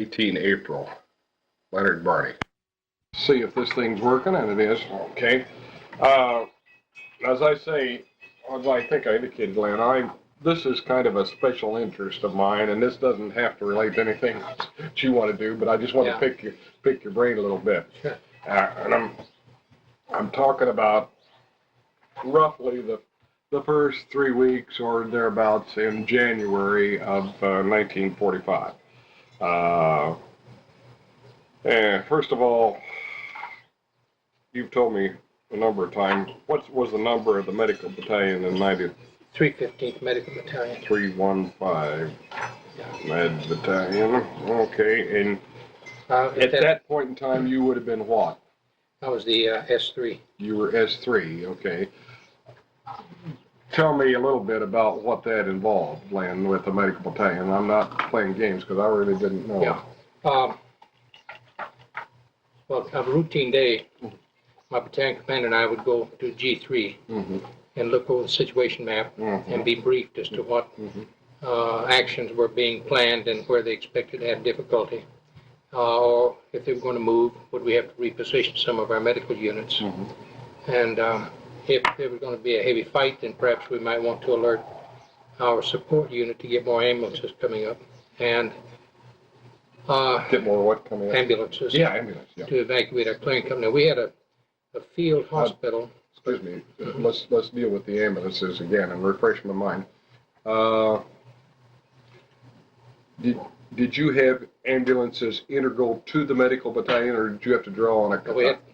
18 April. Leonard, Barney. See if this thing's working, and it is. Okay. As I say, as I think I indicated, Len, this is kind of a special interest of mine, and this doesn't have to relate to anything that you want to do, but I just want to pick your brain a little bit. Sure. And I'm talking about roughly the first 3 weeks or thereabouts in January of 1945. And first of all, you've told me a number of times, what was the number of the medical battalion in 315th Medical Battalion. 315 Med Battalion? Okay, and at that point in time, you would have been what? I was the S3. You were S3, okay. Tell me a little bit about what that involved, Len, with the medical battalion. I'm not playing games because I really didn't know. Yeah. Well, on a routine day, my battalion commander and I would go to G3 and look over the situation map and be briefed as to what actions were being planned and where they expected to have difficulty. Or if they were going to move, would we have to reposition some of our medical units? And if there was going to be a heavy fight, then perhaps we might want to alert our support unit to get more ambulances coming up. And get more what coming up? Ambulances. Yeah, ambulance. Yeah. To evacuate our clearing company. We had a field hospital. Excuse me. Let's deal with the ambulances again and refresh my mind. Did you have ambulances integral to the medical battalion, or did you have to draw on a?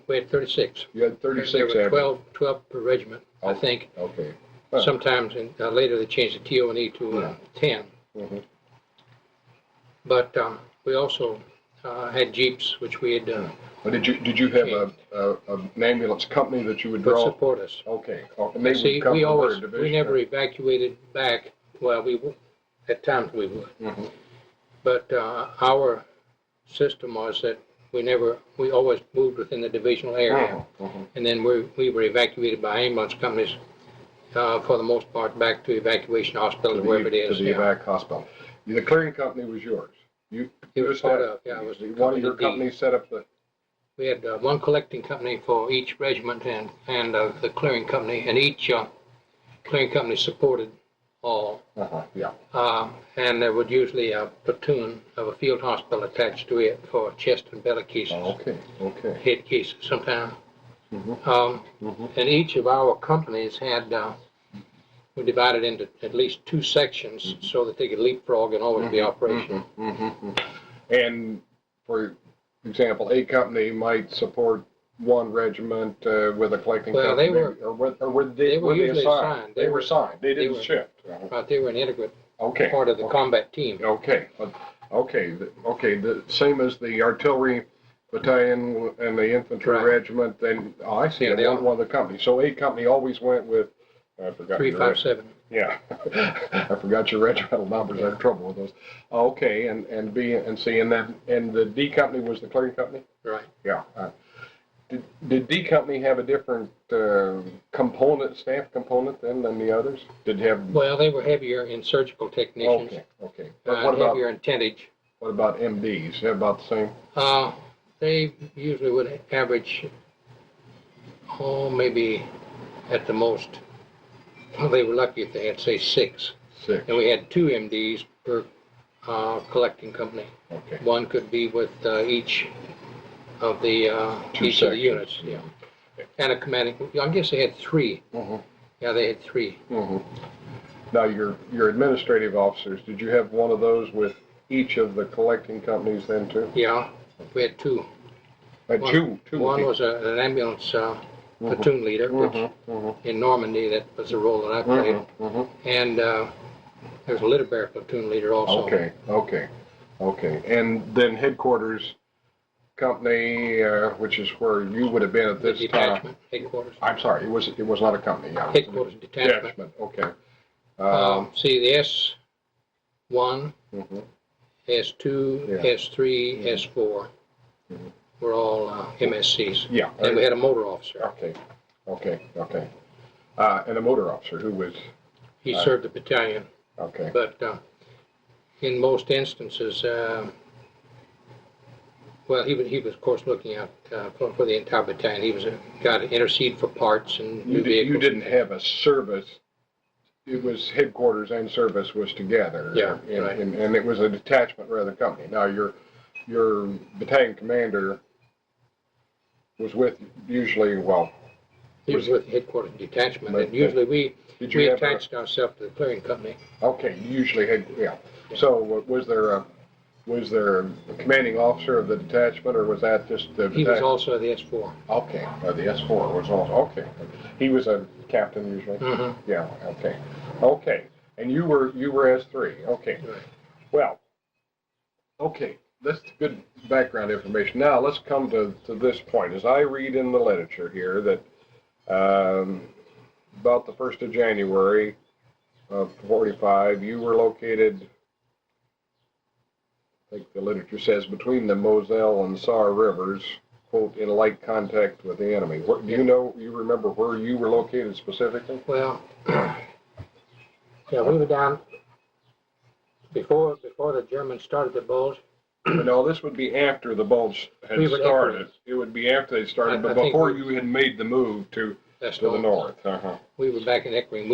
We had 36. You had 36. There were 12 per regiment, I think. Okay. Sometimes later they changed the TO&E to 10. But we also had jeeps, which we had. Did you have an ambulance company that you would draw? Would support us. Okay. And see, we never evacuated back. Well, at times we would. But our system was that we always moved within the divisional area, and then we were evacuated by ambulance companies for the most part back to evacuation hospitals, wherever it is. To the evac hospital. The clearing company was yours. It was part of, it was one of your companies set up the. We had one collecting company for each regiment and the clearing company, and each clearing company supported all. And there would usually a platoon of a field hospital attached to it for chest and belly cases. Okay. Head cases sometimes. And each of our companies had, we divided into at least 2 sections so that they could leapfrog and always be operational. And for example, a company might support one regiment with a collecting company. They were usually assigned. They were assigned. They didn't shift. But they were an integrate part of the combat team. Okay. The same as the artillery battalion and the infantry regiment. And I see one of the companies. So a company always went with. I forgot 357. Yeah, I forgot your regimental numbers. I had trouble with those. Okay, and B and C, and the D company was the clearing company. Right. Yeah. Did D company have a different staff component than the others? Did they have? Well, they were heavier in surgical technicians. Okay. But what about heavier in tendage? What about MDs? They're about the same. They usually would average, maybe at the most. Well, they were lucky if they had, say, 6. And we had 2 MDs per collecting company. Okay. One could be with each of the units. Yeah. And a commanding. I guess they had 3. Yeah, they had 3. Now, your administrative officers, did you have one of those with each of the collecting companies then too? Yeah, we had 2. Two. One was an ambulance. Platoon leader, which in Normandy that was the role that I played, and there was a litter bearer platoon leader also. Okay. And then headquarters company, which is where you would have been at this detachment, time. Headquarters. I'm sorry, it was not a company. Yeah, headquarters detachment. Okay. See the S1, S2, S3, S4. Were all MSCs. Yeah. And we had a motor officer. Okay. And a motor officer who was? He served the battalion. Okay. But in most instances, Well, he was of course looking out for the entire battalion. He was a guy to intercede for parts and new vehicles. You didn't have a service. It was headquarters and service was together. Yeah, right. And it was a detachment rather than company. Now your battalion commander was with usually he was with the headquarters detachment, and usually we attached ourselves to the clearing company. Okay, usually yeah. So was there a commanding officer of the detachment, or was that just the? He was also the S4. Okay, the S4 was also okay. He was a captain usually. Mm-hmm. Yeah. Okay. And you were S3. Okay. Right. Well. Okay. That's good background information. Now let's come to this point. As I read in the literature here that about the 1st of January of 45, you were located, I think the literature says, between the Moselle and Saar rivers, quote, in light contact with the enemy. Do you remember where you were located specifically? Well, yeah, we were down before the Germans started the bulge. No, this would be after the bulge had started. It would be after they started, but before you had made the move to the north. We were back in Eckering.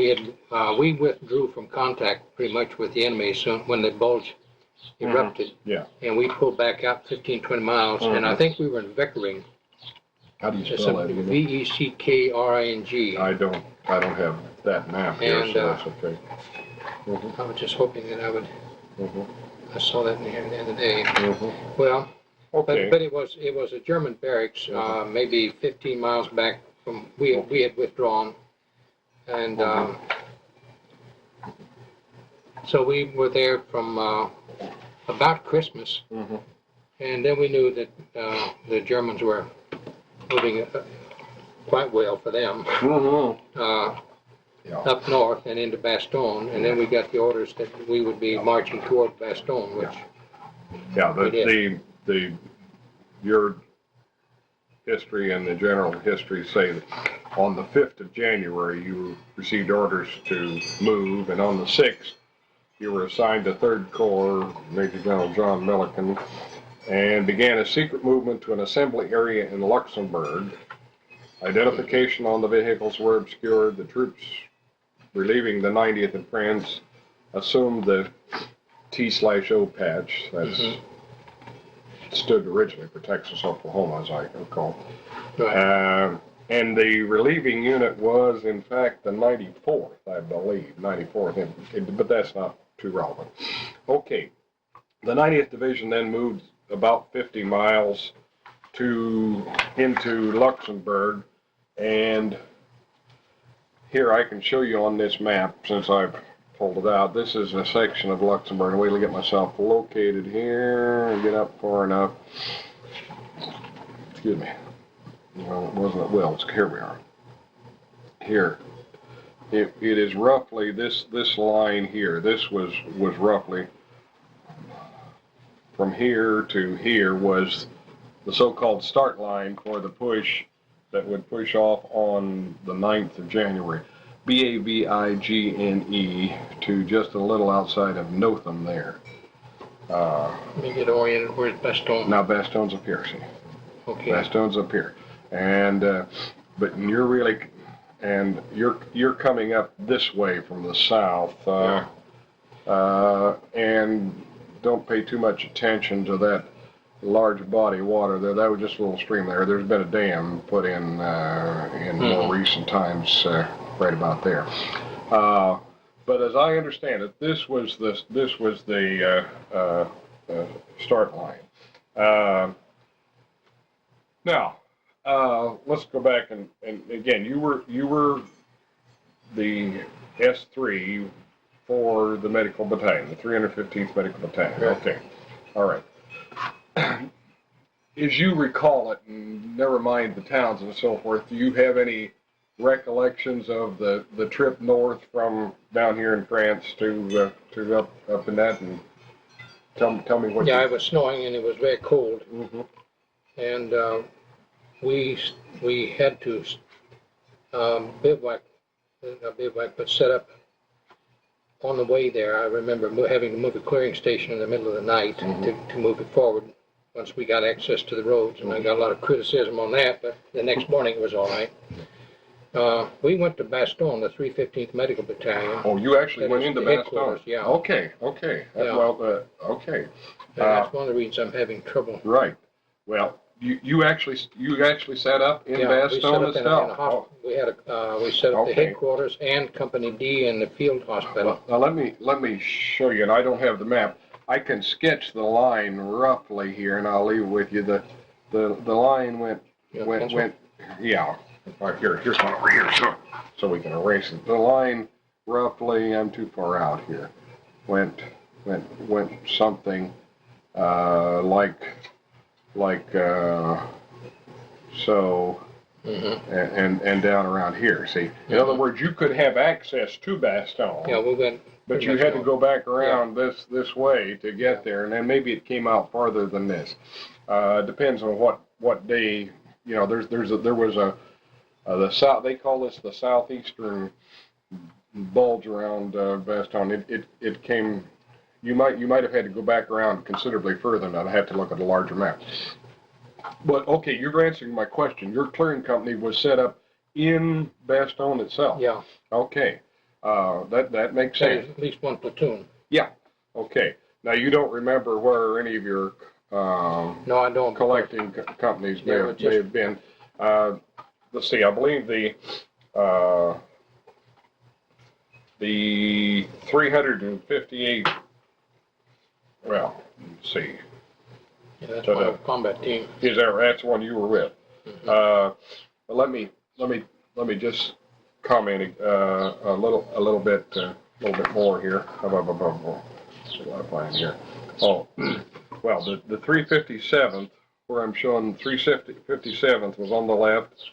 We withdrew from contact pretty much with the enemy soon when the bulge erupted. Yeah. And we pulled back out 15, 20 miles, and I think we were in Veckering. How do you spell that? Veckring. I don't have that map here, so that's okay. I was just hoping that I would. I saw that in here the other day. Well, okay. but it was a German barracks, maybe 15 miles back from we had withdrawn, and so we were there from about Christmas, and then we knew that the Germans were moving quite well for them. Up north and into Bastogne, and then we got the orders that we would be marching toward Bastogne, which your history and the general history say that on the 5th of January you received orders to move, and on the 6th you were assigned to 3rd Corps, Major General John Milliken, and began a secret movement to an assembly area in Luxembourg. Identification on the vehicles were obscured. The troops relieving the 90th in France assumed the T/O patch that stood originally for Texas, Oklahoma, as I recall. right. And the relieving unit was, in fact, the 94th, I believe, 94th, but that's not too relevant. Okay, the 90th Division then moved about 50 miles into Luxembourg, and here I can show you on this map, since I've pulled it out. This is a section of Luxembourg. Wait till I get myself located here and get up far enough. Excuse me. Well, it wasn't at Wells. Here we are. Here. It is roughly this line here. This was roughly from here to here was the so-called start line for the push that would push off on the 9th of January, Bavigne to just a little outside of Notham there. Let me get oriented. Where's Bastogne? Now Bastonne's up here, see? Okay. Bastonne's up here. And, but you're really, and you're coming up this way from the south, and don't pay too much attention to that large body of water there. That was just a little stream there. There's been a dam put in more recent times, right about there. But as I understand it, this was the start line. Now, let's go back and again, you were the S3 for the medical battalion, the 315th Medical Battalion. Right. Okay, all right. As you recall it, and never mind the towns and so forth, do you have any recollections of the trip north from down here in France to up in that? And tell me what. Yeah, it was snowing and it was very cold, and we had to bivouac, but set up on the way there. I remember having to move a clearing station in the middle of the night to move it forward once we got access to the roads, and I got a lot of criticism on that, but the next morning it was all right. We went to Bastogne, the 315th Medical Battalion. Oh, you actually That went is into the Bastogne? headquarters, yeah. Okay. Yeah. Well, okay. And that's one of the reasons I'm having trouble. Right. Well, you actually set up in Yeah, we set Bastogne up in itself. a hospital. We had we set up the Okay. headquarters and Company D in the field hospital. Well, now let me show you, and I don't have the map. I can sketch the line roughly here, and I'll leave it with you. The line went. Yeah. Here's one over here, so we can erase it. The line roughly, I'm too far out here. Went something like so. Mm-hmm. And down around here, see? In other words, you could have access to Bastogne. Yeah, we went. But you had to go back around this way to get there, and then maybe it came out farther than this. Depends on what day. You know, there was the south. They call this the southeastern bulge around Bastogne. It came. You might have had to go back around considerably further than that. I have to look at a larger map. But okay, you're answering my question. Your clearing company was set up in Bastogne itself. Yeah. Okay. That makes sense. At least one platoon. Yeah. Okay. Now you don't remember where any of your No, I don't. collecting companies may have been. Let's see. I believe the 358. Well, let's see. Yeah, that's my combat team. That's the one you were with. Mm-hmm. But let me just comment a little bit more here. What do I find here? Oh, well, the 357th, where I'm showing 357th was on the left,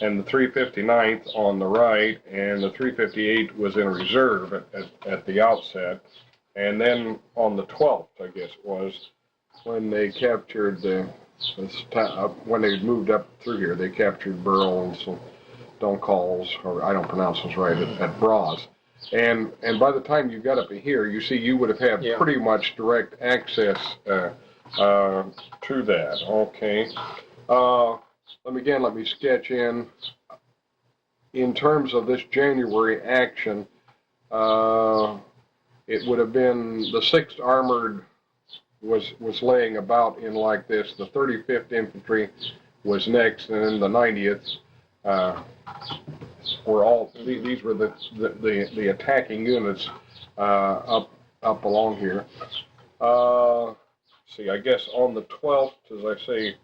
and the 359th on the right, and the 358 was in reserve at the outset. And then on the 12th, I guess it was, when they captured when they moved up through here, they captured Burl and some Duncalls, or I don't pronounce this right, at Bras. And by the time you got up here, you see you would have had pretty much direct access to that. Okay. Let me sketch in terms of this January action. It would have been the 6th Armored was laying about in like this. The 35th Infantry was next, and then the 90th were all. These were the attacking units up along here. See, I guess on the 12th, as I say,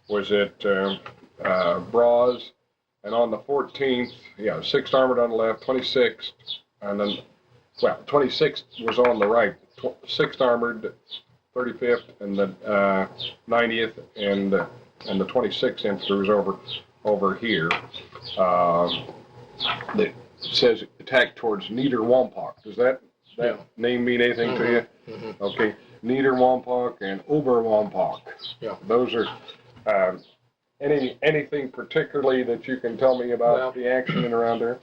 was at Bras, and on the 14th, 6th Armored on the left, 26th, and then. Well, 26th was on the right, 6th Armored, 35th, and the 90th, and the 26th Infantry was over here. It says attack towards Niederwampak. Does that name mean anything to you? Mm-hmm. Okay, Niederwampak and Oberwampak. Yeah. Those are anything particularly that you can tell me about the action around there?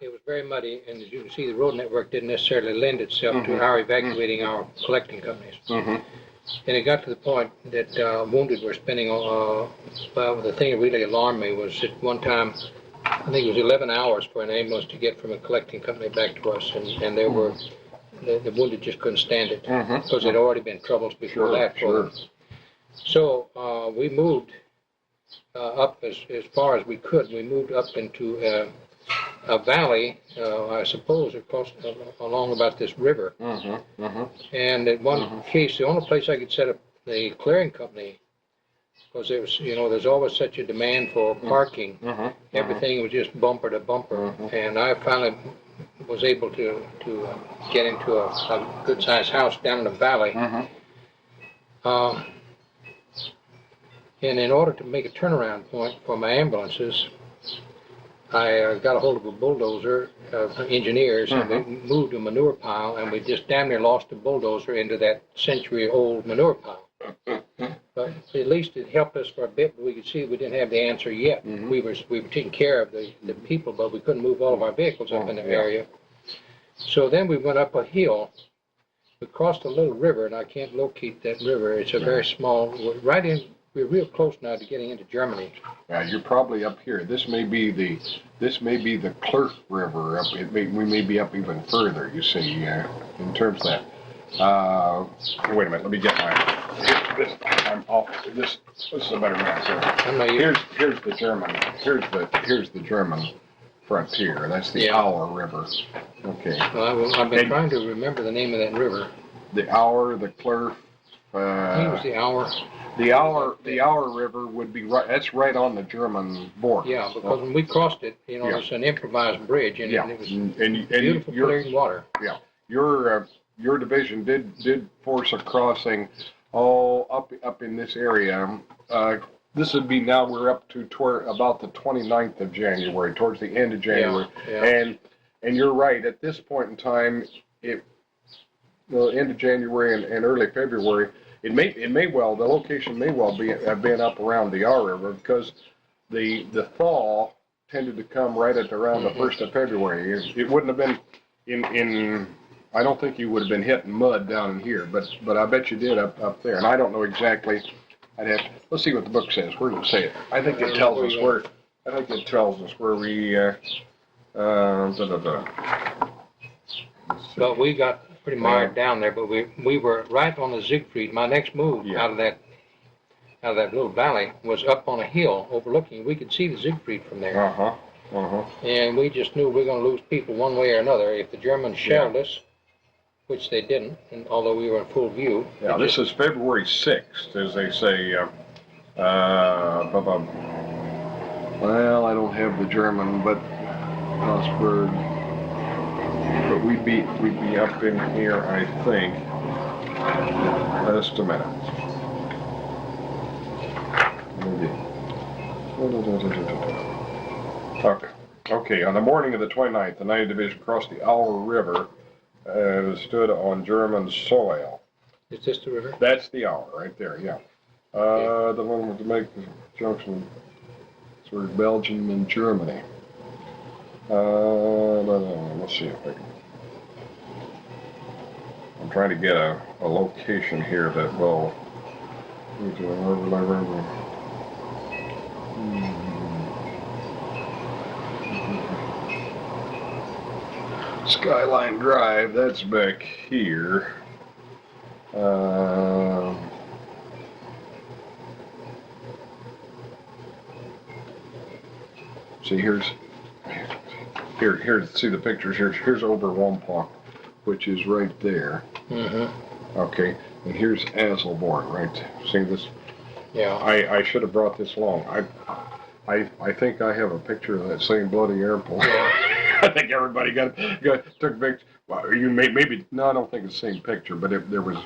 It was very muddy, and as you can see, the road network didn't necessarily lend itself to our evacuating our collecting companies. Mm-hmm. And it got to the point that wounded were spending, well, the thing that really alarmed me was at one time, I think it was 11 hours for an ambulance to get from a collecting company back to us, and there were, the wounded just couldn't stand it, because there'd already been troubles before that for them. So we moved up as far as we could. We moved up into a valley, I suppose, across along about this river. And in one case, the only place I could set up the clearing company, because there was, there's always such a demand for parking. Everything was just bumper to bumper, and I finally was able to get into a good-sized house down in the valley. And in order to make a turnaround point for my ambulances, I got a hold of a bulldozer of engineers, and we moved a manure pile, and we just damn near lost the bulldozer into that century-old manure pile. But at least it helped us for a bit, but we could see we didn't have the answer yet. We were taking care of the people, but we couldn't move all of our vehicles up in the area. So then we went up a hill, we crossed a little river, and I can't locate that river. It's a very small, we're real close now to getting into Germany. Yeah, you're probably up here. This may be the Clerk River. We may be up even further. You see, in terms of that. Wait a minute. Let me get this. I'm off. This is a better map. Here's the German. Here's the German frontier. That's the Our River. Okay. Well, I've been trying to remember the name of that river. The Our, the Clerk. I think it was the Our. The Our River would be right. That's right on the German border. Yeah, because when we crossed it, there's an improvised bridge, and it was beautiful, clear water. Yeah, your division did force a crossing, up in this area. This would be now we're up to about the 29th of January, towards the end of January, and you're right. At this point in time, end of January and early February. The location may well have been up around the Our River because the thaw tended to come right at around the 1st of February. It wouldn't have been in I don't think you would have been hitting mud down in here, but I bet you did up there. And I don't know exactly. Let's see what the book says. Where does it say it? I think it tells us where. I think it tells us where we. But we got pretty mired down there, but we were right on the Siegfried. My next move out of that little valley was up on a hill overlooking. We could see the Siegfried from there. And we just knew we were going to lose people one way or another if the Germans shelled us, which they didn't. And although we were in full view. Yeah, this is February 6th, as they say. Well, I don't have the German, but Augsburg. But we'd be up in here, I think. Just a minute. Okay. On the morning of the 29th, the 9th Division crossed the Our River. Stood on German soil. Is this the river? That's the Our, right there. Yeah. The one to make the junction through Belgium and Germany. Let's see if I can. I'm trying to get a location here that will. Skyline Drive, that's back here. See, here. See the pictures. Here's Oberwalmpach, which is right there. Okay, and here's Aselborn, right? See this? Yeah. I should have brought this along. I think I have a picture of that same bloody airport. I think everybody took a picture. Well, you maybe no, I don't think it's the same picture, but there was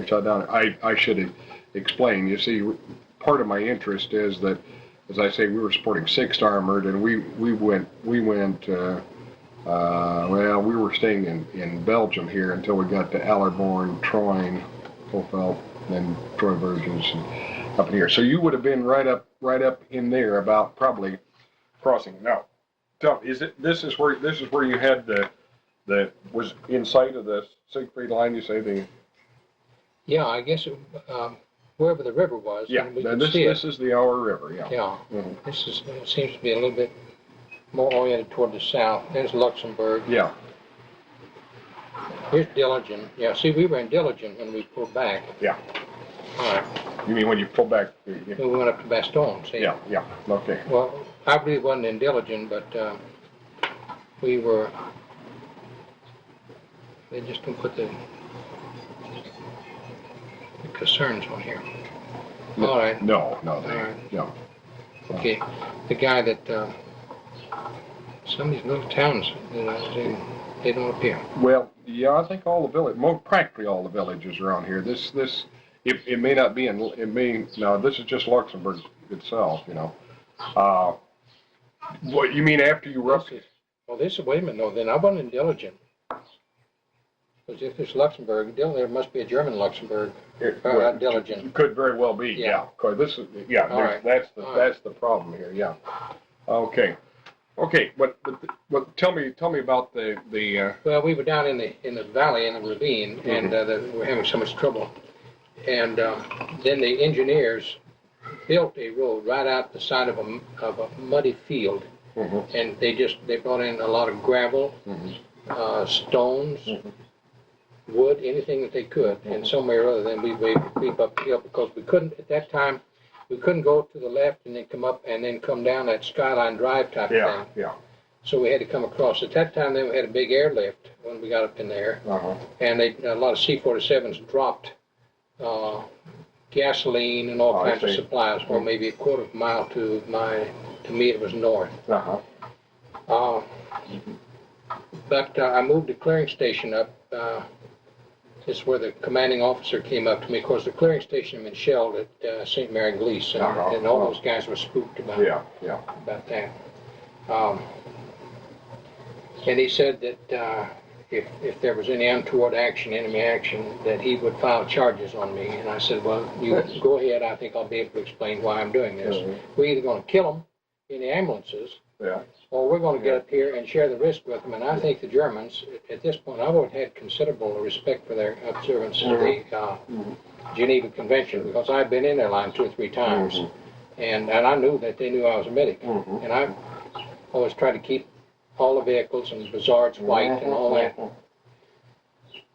shot down. I should explain. You see, part of my interest is that, as I say, we were supporting 6th Armored, and we went. We were staying in Belgium here until we got to Allerborn, Troyne, Hofeld, then Troy Virgins, and up in here. So you would have been right up in there, about probably crossing. Now, tell me, this is where you had the was in sight of the Siegfried line? You say the. Yeah, I guess wherever the river was. Yeah, this is the Our River. Yeah. Yeah. This seems to be a little bit more oriented toward the south. There's Luxembourg. Yeah. Here's Dillingen. Yeah. See, we were in Dillingen when we pulled back. Yeah. All right. You mean when you pulled back? We went up to Bastogne. See. Yeah. Okay. Well, I really wasn't in Dillingen, but we were. They just don't put the concerns on here. All right. No. Okay. The guy that some of these little towns, they don't appear. Well, yeah, I think practically all the villages around here. It may not be this is just Luxembourg itself, What you mean after you were up? Wait a minute, no, then I wasn't in Dillingen. Because if it's Luxembourg, there must be a German Luxembourg. Dillingen. Could very well be, yeah. Cause that's the problem here, yeah. Okay. Okay, but tell me about the Well, we were down in the valley in the ravine, and we were having so much trouble. And then the engineers built a road right out the side of a muddy field, and they brought in a lot of gravel, stones, wood, anything that they could, and some way or other. Then we creep up the hill because we couldn't at that time. We couldn't go to the left and then come up and then come down that Skyline Drive type of thing. Yeah. So we had to come across. At that time, then we had a big airlift when we got up in there, and a lot of C-47s dropped gasoline and all kinds of supplies, or maybe a quarter of a mile to me it was north. But I moved the clearing station up. This is where the commanding officer came up to me. Of course, the clearing station had been shelled at St. Mary Glease, and all those guys were spooked about that. And he said that if there was any untoward action, enemy action, that he would file charges on me. And I said, well, you go ahead. I think I'll be able to explain why I'm doing this. We're either going to kill them in the ambulances, or we're going to get up here and share the risk with them. And I think the Germans, at this point, I've always had considerable respect for their observance of the Geneva Convention, because I've been in their line 2 or 3 times, and I knew that they knew I was a medic. And I always tried to keep all the vehicles and bazaars white and all that.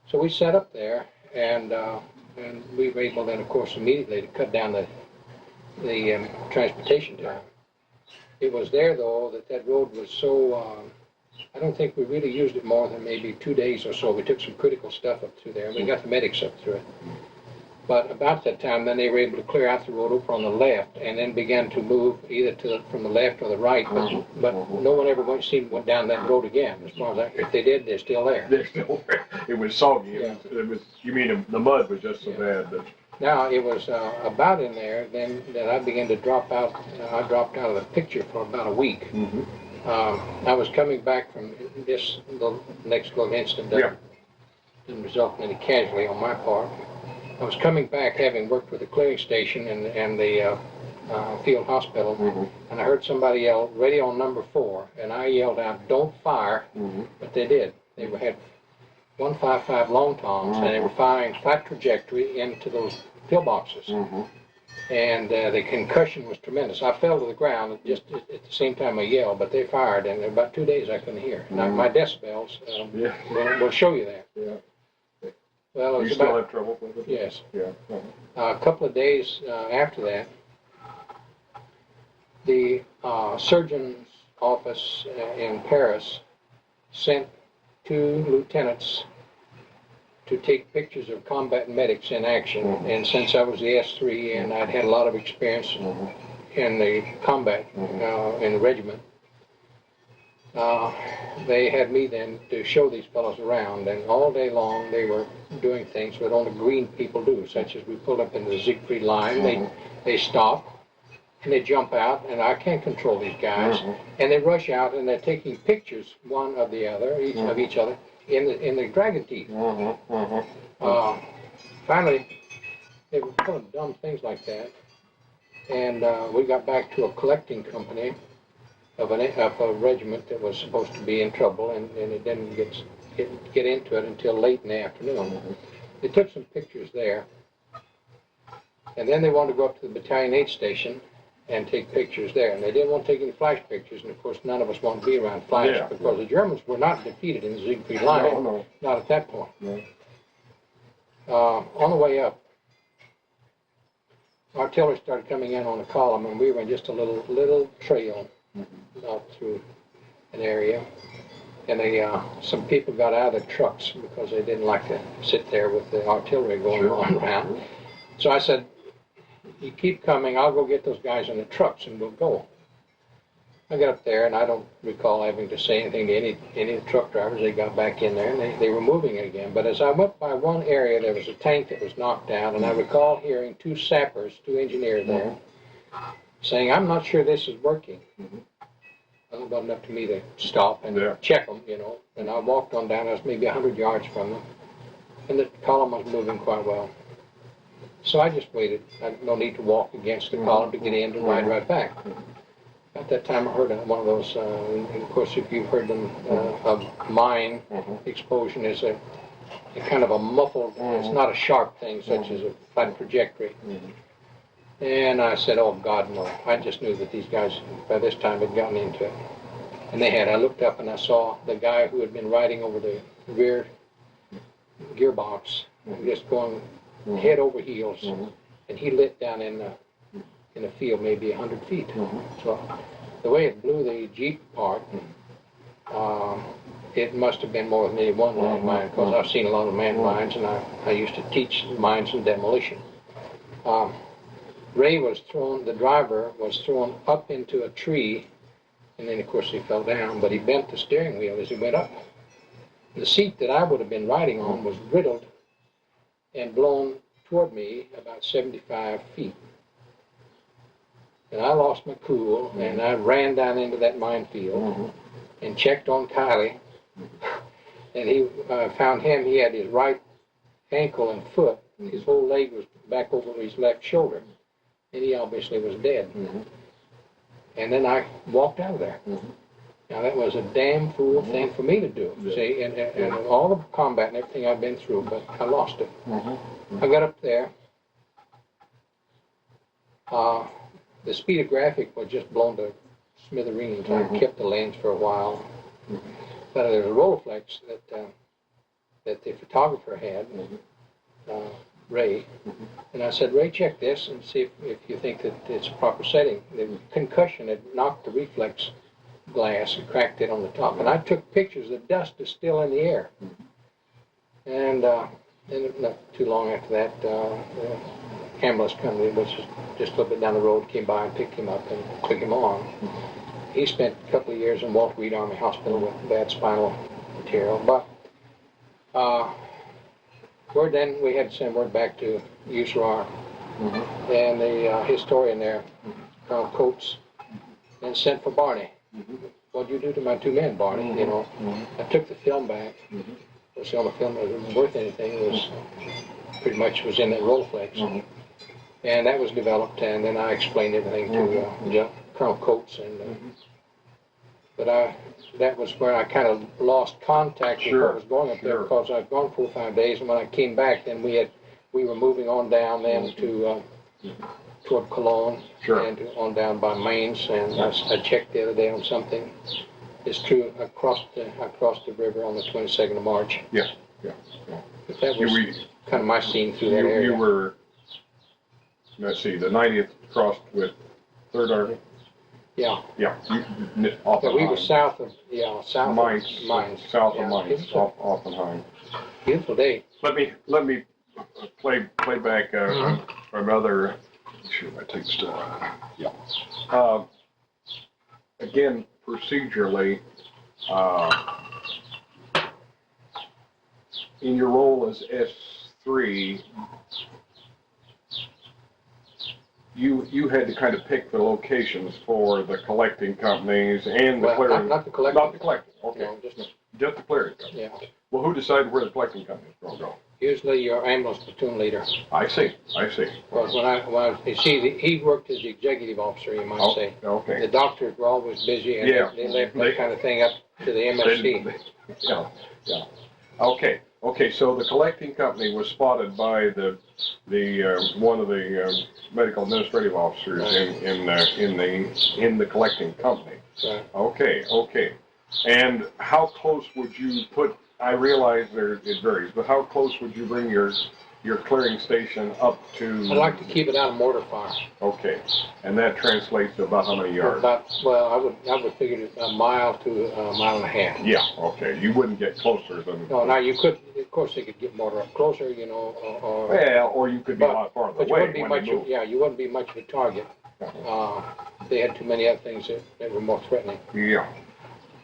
So we sat up there, and we were able then, of course, immediately to cut down the transportation time. It was there, though, that road was so, I don't think we really used it more than maybe 2 days or so. We took some critical stuff up through there, and we got the medics up through it. But about that time, then they were able to clear out the road over on the left, and then began to move either from the left or the right. But no one ever went down that road again. As far as if they did, they're still there. They're still there. It was soggy. Yeah. It was. You mean the mud was just so bad? But now it was about in there. Then I began to drop out. I dropped out of the picture for about a week. I was coming back from this next little incident that didn't result in any casualty on my part. I was coming back, having worked with the clearing station and the field hospital, and I heard somebody yell, "Radio number 4," and I yelled out, "Don't fire," but they did. They had 155 long toms, and they were firing flat trajectory into those pillboxes, and the concussion was tremendous. I fell to the ground just at the same time I yelled, but they fired, and in about 2 days I couldn't hear. Now, my decibels will show you that. Well, it was still have trouble with it? Yes. Yeah. A couple of days after that, the surgeon's office in Paris sent 2 lieutenants to take pictures of combat medics in action. And since I was the S3 and I'd had a lot of experience in the combat in the regiment, they had me then to show these fellows around, and all day long they were doing things that only green people do, such as we pulled up in the Siegfried line, they stop and they jump out, and I can't control these guys, and they rush out and they're taking pictures one of the other, of each other, in the dragon teeth. Finally, they were pulling dumb things like that, and we got back to a collecting company of a regiment that was supposed to be in trouble, and it didn't get into it until late in the afternoon. They took some pictures there, and then they wanted to go up to the battalion aid station and take pictures there, and they didn't want to take any flash pictures, and of course none of us wanted to be around flash because the Germans were not defeated in the Siegfried line, not at that point. On the way up, artillery started coming in on the column, and we were in just a little trail out through an area, and some people got out of their trucks because they didn't like to sit there with the artillery going on around. So I said, "You keep coming, I'll go get those guys in the trucks and we'll go." I got up there, and I don't recall having to say anything to any of the truck drivers. They got back in there, and they were moving it again. But as I went by one area, there was a tank that was knocked out, and I recall hearing 2 sappers, 2 engineers there, saying, "I'm not sure this is working." Well, about enough to me to stop and check them, And I walked on down. I was maybe 100 yards from them, and the column was moving quite well. So I just waited. I had no need to walk against the column to get in to ride right back. At that time, I heard one of those, and of course, if you've heard them, a mine explosion is a kind of a muffled, it's not a sharp thing such as a flat trajectory. And I said, oh God, no. I just knew that these guys by this time had gotten into it. And they had. I looked up and I saw the guy who had been riding over the rear gearbox, just going head over heels, and he lit down in the field maybe 100 feet. So the way it blew the Jeep apart, it must have been more than any one landmine, because I've seen a lot of landmines, and I used to teach mines and demolition. Ray was thrown, the driver was thrown up into a tree, and then of course he fell down, but he bent the steering wheel as he went up. The seat that I would have been riding on was riddled and blown toward me about 75 feet. And I lost my cool, and I ran down into that minefield and checked on Kylie. And he found him, he had his right ankle and foot, his whole leg was back over his left shoulder, and he obviously was dead. And then I walked out of there. Now that was a damn fool thing for me to do, see, and all the combat and everything I've been through, but I lost it. I got up there. The speedographic was just blown to smithereens. I kept the lens for a while. But there was a Rolleiflex that the photographer had, Ray, and I said, Ray, check this and see if you think that it's a proper setting. The concussion had knocked the reflex glass and cracked it on the top. And I took pictures. The dust is still in the air. And then not too long after that, the ambulance company, which is just a little bit down the road, came by and picked him up and took him on. He spent a couple of years in Walter Reed Army Hospital with bad spinal material. But then we had to send word back to USAR. And the historian there, Colonel Coates, then sent for Barney. What'd you do to my two men, Barney? You know, I took the film back. Of course, the only film that wasn't worth anything was pretty much was in that Rolleiflex. And that was developed, and then I explained everything to Colonel Coates. And but that was where I kind of lost contact with what was going up there, because I'd gone 4 or 5 days, and when I came back, then we were moving on down then to toward Cologne and on down by Mainz, and I checked the other day on something. It's true. I crossed the river on the 22nd of March. But that was kind of my scene through that area. You were, let's see, the 90th crossed with 3rd Army. We were south of Mainz. South of Mainz, Offenheim. Beautiful day. Let me play back another. Should I take the stuff? Again, procedurally, in your role as S3, you had to kind of pick the locations for the collecting companies and the clearing. Not the collecting. Not the collecting. Okay. No, just the clearing company. Yeah. Well, who decided where the collecting company is going to go? Usually your ambulance platoon leader. I see. Because he worked as the executive officer, you might say. Okay. The doctors were always busy, and they left that kind of thing up to the MSC. Okay. So the collecting company was spotted by the one of the medical administrative officers in the collecting company. Right. Okay. And how close would you put? I realize it varies, but how close would you bring your clearing station up to? I like to keep it out of mortar fire. Okay, and that translates to about how many yards? I would figure it a mile to a mile and a half. Yeah. Okay. You wouldn't get closer than. No. Now you could, of course, they could get mortar up closer, you know, or you could be a lot farther away. But you wouldn't be much of a target. They had too many other things that were more threatening. Yeah.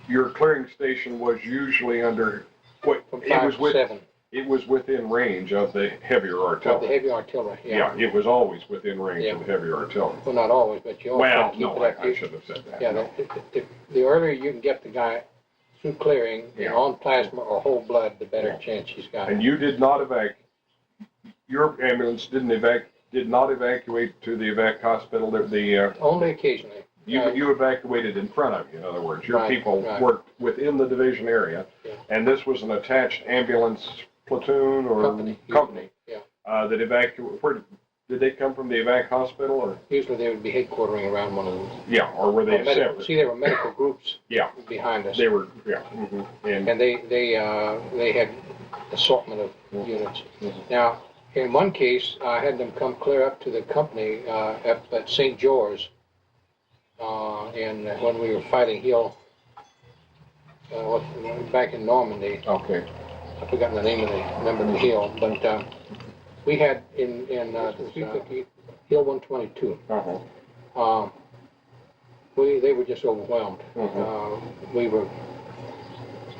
Your clearing station was usually under. From 5 to 7. It was within range of the heavier artillery. Of the heavy artillery, yeah. It was always within range of the heavier artillery. Well, not always, but you always keep it up. I should have said that. Yeah, no. The earlier you can get the guy through clearing on plasma or whole blood, the better chance he's got. And you did not your ambulance did not evacuate to the evac hospital. Only occasionally. You evacuated in front of you, in other words. Your people worked within the division area, and this was an attached ambulance platoon or company yeah. That evacuated. Where did they come from? The evac hospital, or usually they would be headquartering around one of those. Yeah, or were they separate? See, there were medical groups. Yeah. Behind us. They were, yeah. And they had assortment of units. Now, in one case, I had them come clear up to the company up at St. George, and when we were fighting Hill, back in Normandy. Okay. I've forgotten the name of the hill, but we had in 350 Hill 122. They were just overwhelmed.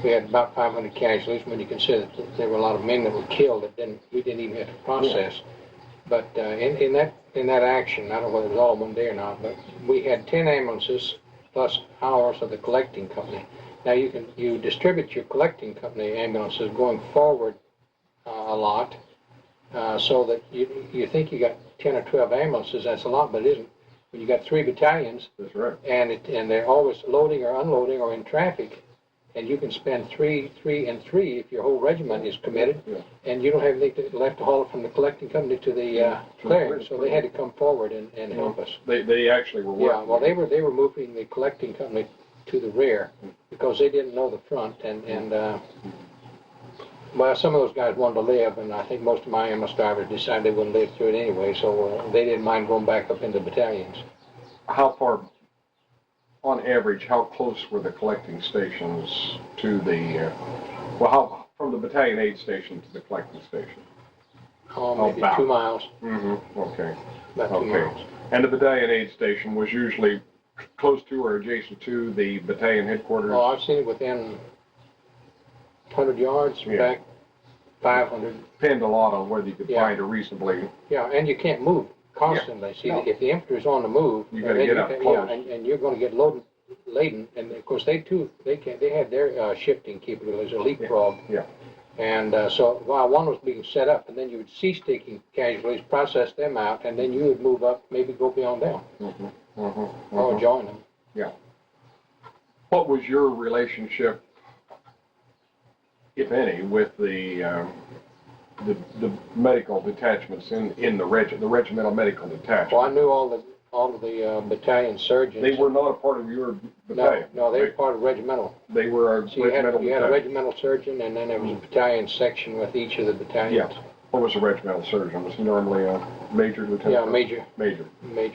We had about 500 casualties when you consider that there were a lot of men that were killed that we didn't even have to process. But in that action, I don't know whether it was all one day or not, but we had 10 ambulances plus ours of the collecting company. Now you distribute your collecting company ambulances going forward a lot, so that you think you got 10 or 12 ambulances. That's a lot, but it isn't. When you got 3 battalions, that's right, and they're always loading or unloading or in traffic, and you can spend 3 and 3 if your whole regiment is committed, and you don't have anything left to haul from the collecting company to the clearing. So they had to come forward and help us. They actually were working. Yeah, well, they were moving the collecting company to the rear because they didn't know the front, and well, some of those guys wanted to live, and I think most of my ambulance drivers decided they wouldn't live through it anyway, so they didn't mind going back up into battalions. How far, on average, how close were the collecting stations to the, from the battalion aid station to the collecting station? Maybe about 2 miles. Okay. About 2 miles. And the battalion aid station was usually close to or adjacent to the battalion headquarters? Oh, I've seen it within 100 yards, back 500. Depend a lot on whether you could find a reasonably... Yeah, and you can't move constantly. See, if the infantry is on the move... You got to get up close. Yeah, and you're going to get laden, and of course they had their shifting capabilities, a leapfrog. Yeah. And so while one was being set up, and then you would cease taking casualties, process them out, and then you would move up, maybe go beyond them. Or join them. Yeah. What was your relationship, if any, with the medical detachments in the regimental medical detachment? Well, I knew all of the battalion surgeons. They were not a part of your battalion? No, they were part of regimental. They were a regimental you had a regimental surgeon, and then there was a battalion section with each of the battalions. Yeah. What was a regimental surgeon? Was he normally a major, lieutenant? Yeah, major. Major.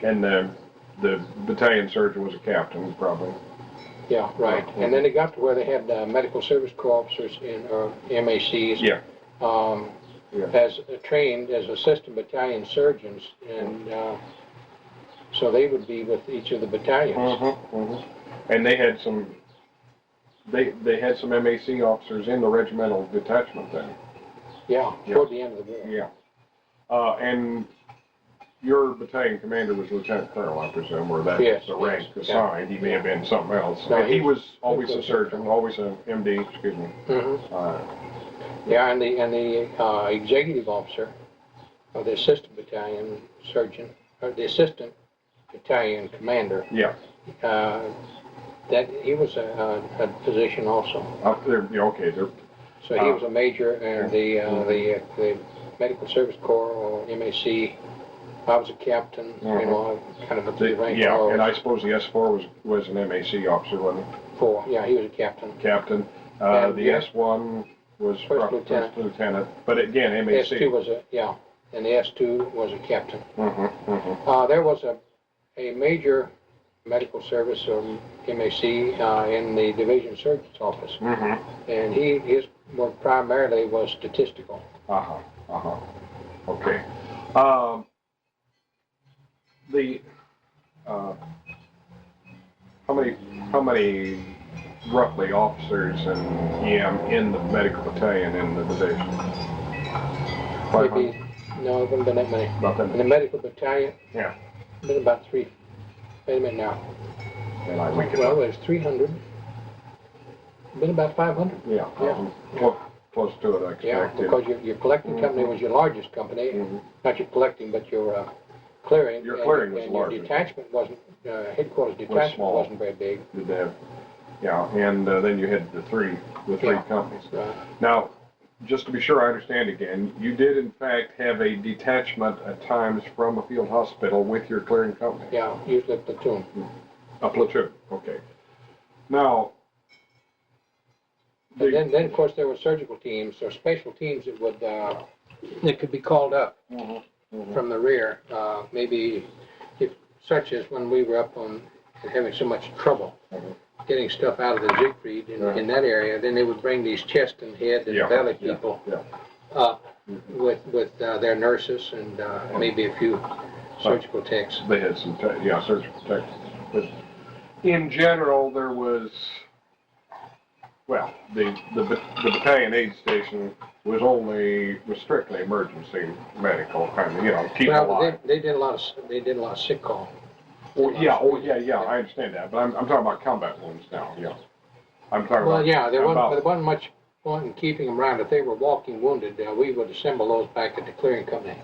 And the battalion surgeon was a captain, probably? Yeah, right. And then they got to where they had medical service corps officers or MACs. Yeah. As trained as assistant battalion surgeons, and so they would be with each of the battalions. And they had some had some MAC officers in the regimental detachment then. Yeah, toward the end of the war. Yeah. And your battalion commander was Lieutenant Colonel, I presume, or that was the rank assigned. He may have been something else. No, he was always a surgeon, always an MD, excuse me. Yeah, and the executive officer, or the assistant battalion surgeon, or the assistant battalion commander. Yeah. That he was a physician also. Okay. So he was a major, and the medical service corps or MAC. I was a captain. You know, kind of a rank. Yeah, and I suppose the S4 was an MAC officer, wasn't he? 4. Yeah, he was a captain. Captain. The S1 was first lieutenant. But again, MAC. S2 was and the S2 was a captain. There was a major medical service or MAC in the division surgeon's office, and his work primarily was statistical. Okay. How many roughly officers and EM in the medical battalion in the division? Maybe, no, it wouldn't have been that many. About that many. In the medical battalion? Yeah. Been about 3. Wait a minute now. Well, there's 300. Been about 500. Yeah. Close to it, I expect. Yeah, because your collecting company was your largest company. Not your collecting, but your clearing. Your clearing was and larger. Your detachment wasn't, headquarters detachment small. wasn't very big. Did they have, yeah, and then you had the three Yeah. companies. Right. Now, just to be sure I understand again, you did in fact have a detachment at times from a field hospital with your clearing company? Yeah, usually a platoon. A platoon, okay. Now, And then of course there were surgical teams or special teams that would that could be called up from the rear. Maybe if such as when we were up on having so much trouble getting stuff out of the Siegfried in that area, then they would bring these chest and head and belly people up with their nurses and maybe a few surgical techs. They had some, surgical techs. But in general, there was, well, the battalion aid station was strictly emergency medical kind of, keep alive. They did a lot of sick call. I understand that, but I'm talking about combat wounds now, I'm talking about. Well, yeah, there wasn't much point in keeping them around. If they were walking wounded, we would assemble those back at the clearing company.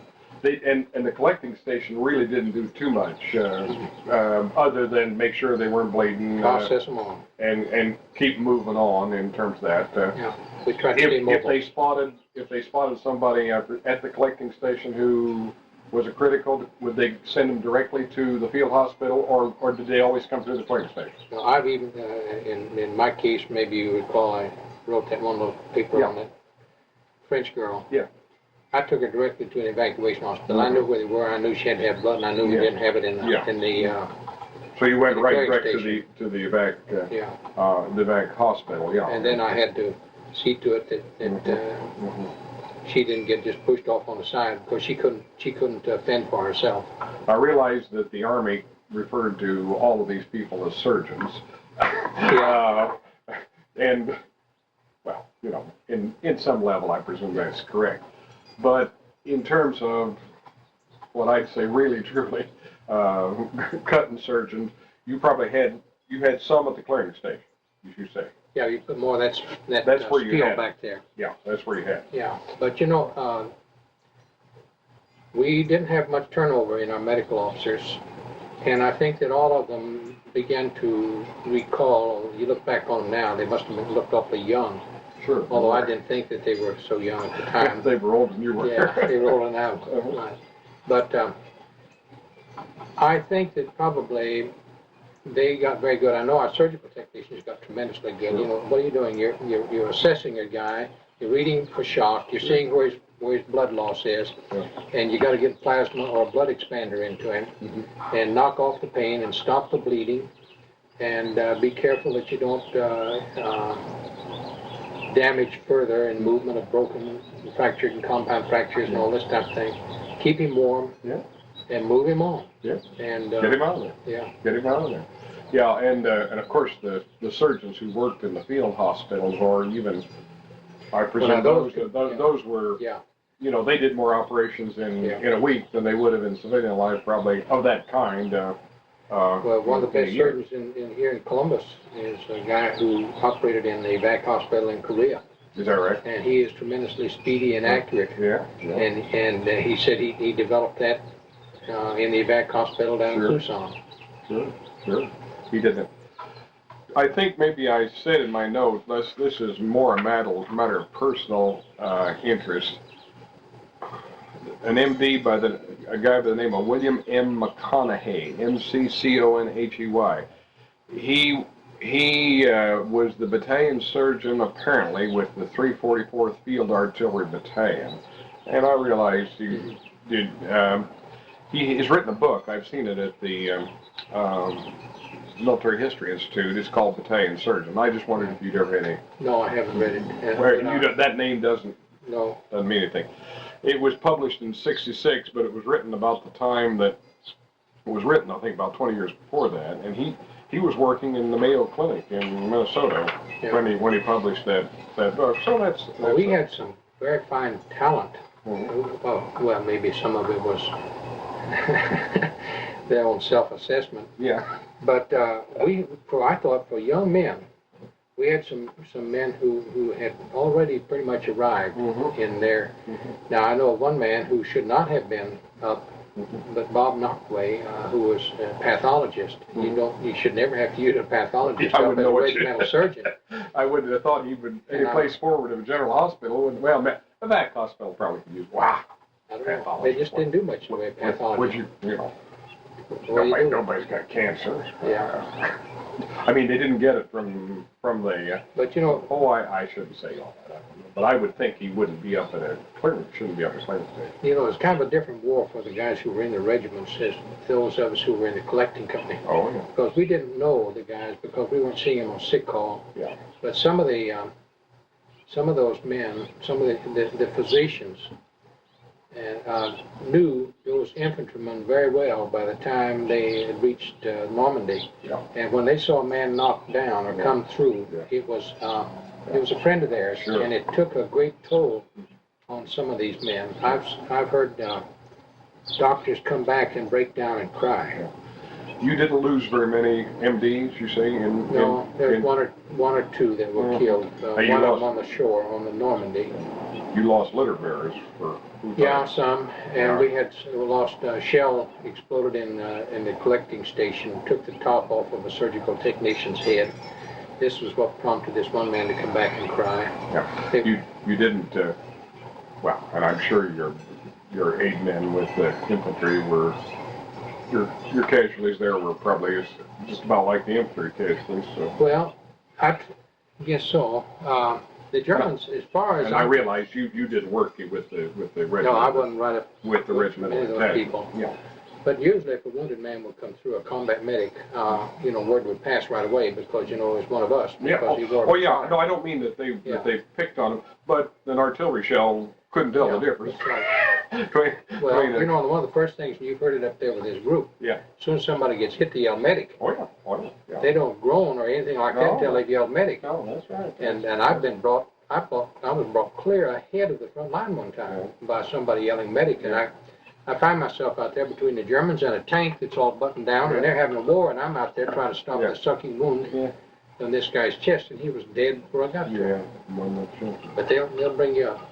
And the collecting station really didn't do too much, other than make sure they weren't bleeding. Process them on. And keep moving on in terms of that. Yeah, we tried to stay mobile. If they spotted somebody at the collecting station who was a critical, would they send them directly to the field hospital, or did they always come through the clearing station? No, I've even, in my case, maybe you recall, I wrote that one little paper on that French girl. Yeah. I took her directly to an evacuation hospital. I knew where they were. I knew she had to have blood, and I knew we didn't have it in the. So you went right station. to the evac. The evac hospital. Yeah. And then I had to see to it that she didn't get just pushed off on the side because she couldn't fend for herself. I realized that the Army referred to all of these people as surgeons. And well, in some level, I presume that's correct. But in terms of what I'd say really truly cutting surgeons, you had some at the clearing station, as you say. Yeah, you put more of that where you steel had back there. Yeah, that's where you had. Yeah, but we didn't have much turnover in our medical officers, and I think that all of them began to recall. You look back on them now; they must have been looked awfully young. Sure. Although I didn't think that they were so young at the time. They were older than you were. Yeah, they were older now. But I think that probably they got very good. I know our surgical technicians got tremendously good. What are you doing? You're assessing a guy. You're reading for shock. You're seeing where his blood loss is, and you got to get plasma or a blood expander into him, and knock off the pain and stop the bleeding, and be careful that you don't damage further in movement of broken, fractured, and compound fractures and all this type of thing. Keep him warm. And move him on. And get him out of there. Get him out of there. Yeah, and of course the surgeons who worked in the field hospitals, or even I presume those were they did more operations in a week than they would have in civilian life, probably of that kind. Well, one of the best surgeons in here in Columbus is a guy who operated in the evac hospital in Korea. Is that right? And he is tremendously speedy and accurate. Yeah. And he said he developed that in the evac hospital down in Tucson. Sure. He didn't. I think maybe I said in my note, this is more a matter of personal interest. An MD a guy by the name of William M. McConaughey, McConehey. He was the battalion surgeon apparently with the 344th Field Artillery Battalion, and I realized he did. He has written a book. I've seen it at the Military History Institute. It's called Battalion Surgeon. I just wondered if you'd ever read it. No, I haven't read it. That name doesn't mean anything. It was published in '66, but it was written about the time that it was written. I think about 20 years before that, and he was working in the Mayo Clinic in Minnesota when he published that book. So that's we had some very fine talent. Well, maybe some of it was their own self-assessment. Yeah. But I thought for young men, we had some men who had already pretty much arrived in there. Now I know of one man who should not have been up but Bob Knockway, who was a pathologist, you should never have to use a pathologist I up wouldn't as a know what regimental surgeon. I wouldn't have thought he would any place forward of a general hospital. Well, a VAC hospital probably could use. Wow. I don't know. They just didn't do much in the way of pathology. Would you know, nobody's got cancer. Yeah. I mean, they didn't get it from the. But you know. Oh, I shouldn't say all that. But I would think he wouldn't be up at a clearance. Shouldn't be up at clearance station. You know, it's kind of a different war for the guys who were in the regiments as those of us who were in the collecting company. Oh yeah. Because we didn't know the guys because we weren't seeing them on sick call. Yeah. But some of those men, some of the physicians, knew those infantrymen very well by the time they had reached Normandy. Yeah. And when they saw a man knocked down or come through, it was a friend of theirs, and it took a great toll on some of these men. I've heard doctors come back and break down and cry. You didn't lose very many MDs, you say? No, there's one or two that were killed. One of them on the shore, on the Normandy. You lost litter bearers for. Yeah, some, and we lost a shell exploded in the collecting station, took the top off of a surgical technician's head. This was what prompted this one man to come back and cry. Yeah, you didn't. Well, and I'm sure your aid men with the infantry were. Your casualties there were probably just about like the infantry casualties. So. Well, I guess so. The Germans, as far as I realized you didn't work with the regiment. No, I wasn't right up with the regiment. Many of those people. Yeah. But usually, if a wounded man would come through, a combat medic, word would pass right away because it was one of us. Yeah. He wore No, I don't mean that they picked on him, but an artillery shell couldn't tell the difference. That's right. Well, one of the first things, and you've heard it up there with this group. Yeah. As soon as somebody gets hit, they yell medic. Oh yeah. They don't groan or anything like that until they've yelled medic. No, that's right. And I've been brought. I was brought clear ahead of the front line one time by somebody yelling medic, and I find myself out there between the Germans and a tank that's all buttoned down, and they're having a war, and I'm out there trying to stop a sucking wound on this guy's chest, and he was dead before I got there. Yeah, but they'll bring you up.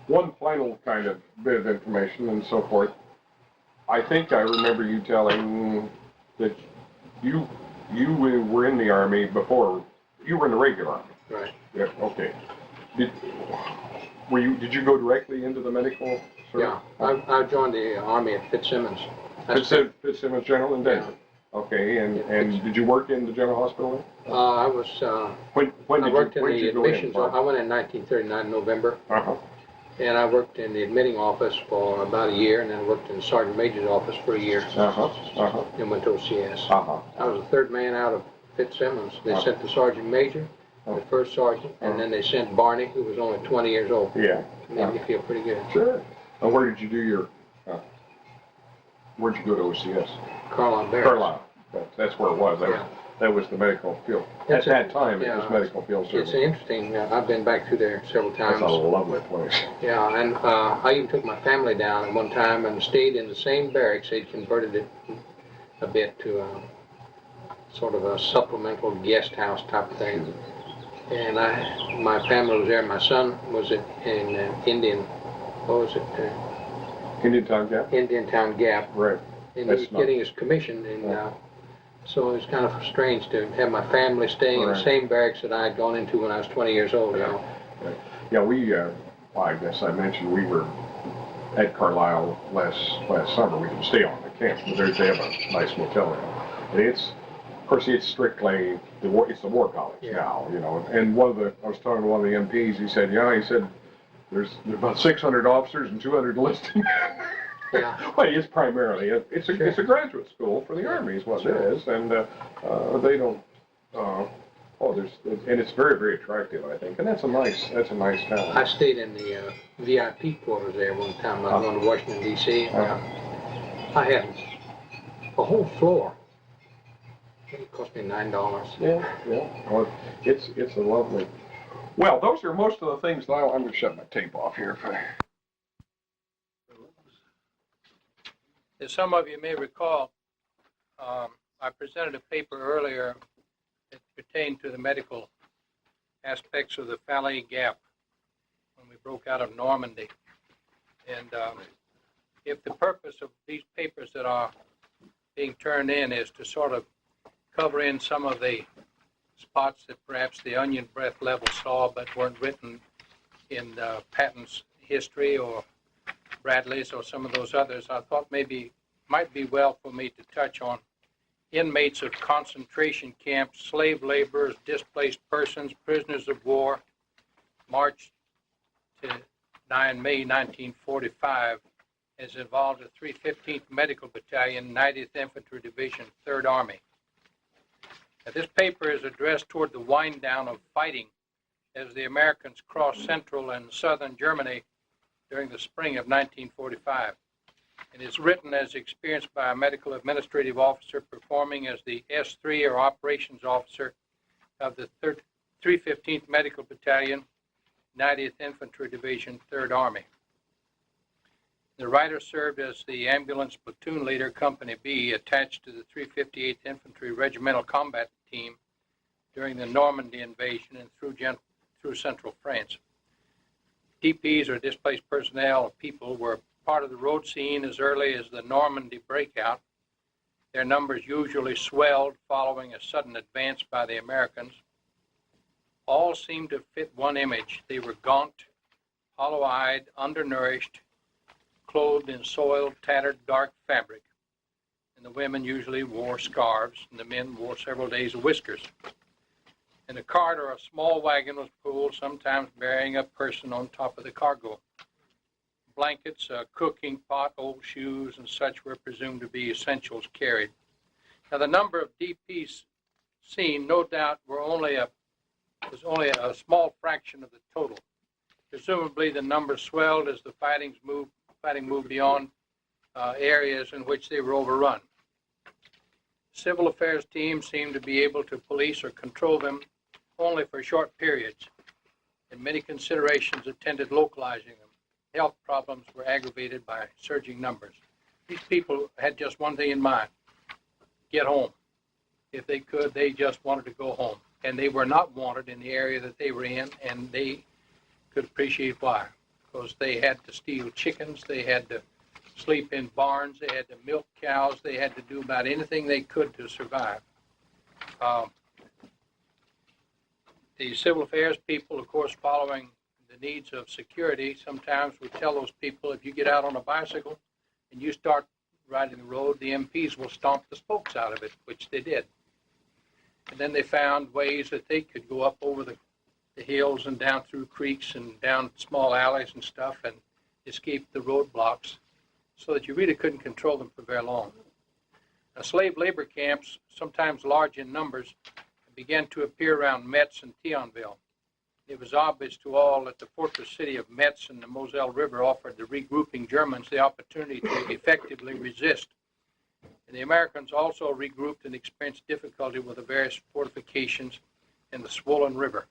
One final kind of bit of information and so forth. I think I remember you telling that you were in the Army before. You were in the regular Army. Right. Yeah. Okay. Did you go directly into the medical service? Yeah. I joined the Army at Fitzsimmons. Fitzsimmons General in Denver. Yeah. Okay. And did you work in the General Hospital? I was. When I worked in the admissions. I went in 1939 November. And I worked in the admitting office for about a year, and then worked in the Sergeant Major's office for a year. And went to OCS. I was the third man out of Fitzsimmons. They sent the Sergeant Major, the first sergeant, and then they sent Barney, who was only 20 years old. Yeah. Made me feel pretty good. Sure. And where did you do your? Where'd you go to OCS? Carlisle Barracks. Carlisle. That's where it was. That was the medical field. At that time, it was medical field service. It's interesting. I've been back through there several times. That's a lovely place. Yeah, and I even took my family down at one time and stayed in the same barracks. They'd converted it a bit to sort of a supplemental guest house type of thing. And my family was there. My son was in Indian Indian Town Gap? Indian Town Gap. Right. And he was getting his commission, and so it was kind of strange to have my family staying in the same barracks that I had gone into when I was 20 years old. Right. Yeah, we, I guess I mentioned we were at Carlisle last summer. We didn't stay on the camp, but they have a nice motel there. And of course, it's strictly it's the war college now, And I was talking to one of the MPs. He said, there's about 600 officers and 200 enlisted. Yeah. Well, it's primarily it's a graduate school for the Army is what it is, and they don't. And it's very, very attractive, I think, and that's a nice town. I stayed in the VIP quarters there one time. I was going to Washington D.C. I had a whole floor. It cost me $9. Yeah. Well, it's a lovely. Well, those are most of the things that I'm going to shut my tape off here. As some of you may recall, I presented a paper earlier that pertained to the medical aspects of the Falaise Gap when we broke out of Normandy. And if the purpose of these papers that are being turned in is to sort of cover in some of the spots that perhaps the onion breath level saw but weren't written in Patton's history or Bradley's or some of those others, I thought maybe might be well for me to touch on inmates of concentration camps, slave laborers, displaced persons, prisoners of war, March to 9 May 1945, as involved the 315th Medical Battalion, 90th Infantry Division, 3rd Army. Now, this paper is addressed toward the wind down of fighting as the Americans crossed central and southern Germany during the spring of 1945. It is written as experienced by a medical administrative officer performing as the S3 or operations officer of the 315th Medical Battalion, 90th Infantry Division, 3rd Army. The writer served as the ambulance platoon leader, Company B, attached to the 358th Infantry Regimental Combat Team during the Normandy invasion and through central France. DPs, or displaced personnel or people, were part of the road scene as early as the Normandy breakout. Their numbers usually swelled following a sudden advance by the Americans. All seemed to fit one image. They were gaunt, hollow-eyed, undernourished, clothed in soiled, tattered, dark fabric. And the women usually wore scarves, and the men wore several days of whiskers. And a cart or a small wagon was pulled, sometimes bearing a person on top of the cargo. Blankets, a cooking pot, old shoes, and such were presumed to be essentials carried. Now, the number of DPs seen, no doubt, was only a small fraction of the total. Presumably, the number swelled as the fighting moved beyond areas in which they were overrun. Civil affairs teams seemed to be able to police or control them only for short periods, and many considerations attended localizing them. Health problems were aggravated by surging numbers. These people had just one thing in mind: get home. If they could, they just wanted to go home. And they were not wanted in the area that they were in, and they could appreciate why. Because they had to steal chickens, they had to sleep in barns, they had to milk cows, they had to do about anything they could to survive. The civil affairs people, of course, following the needs of security, sometimes would tell those people, if you get out on a bicycle and you start riding the road, the MPs will stomp the spokes out of it, which they did. And then they found ways that they could go up over the hills and down through creeks and down small alleys and stuff and escape the roadblocks, so that you really couldn't control them for very long. Now, slave labor camps, sometimes large in numbers, began to appear around Metz and Thionville. It was obvious to all that the fortress city of Metz and the Moselle River offered the regrouping Germans the opportunity to effectively resist. And the Americans also regrouped and experienced difficulty with the various fortifications in the swollen river.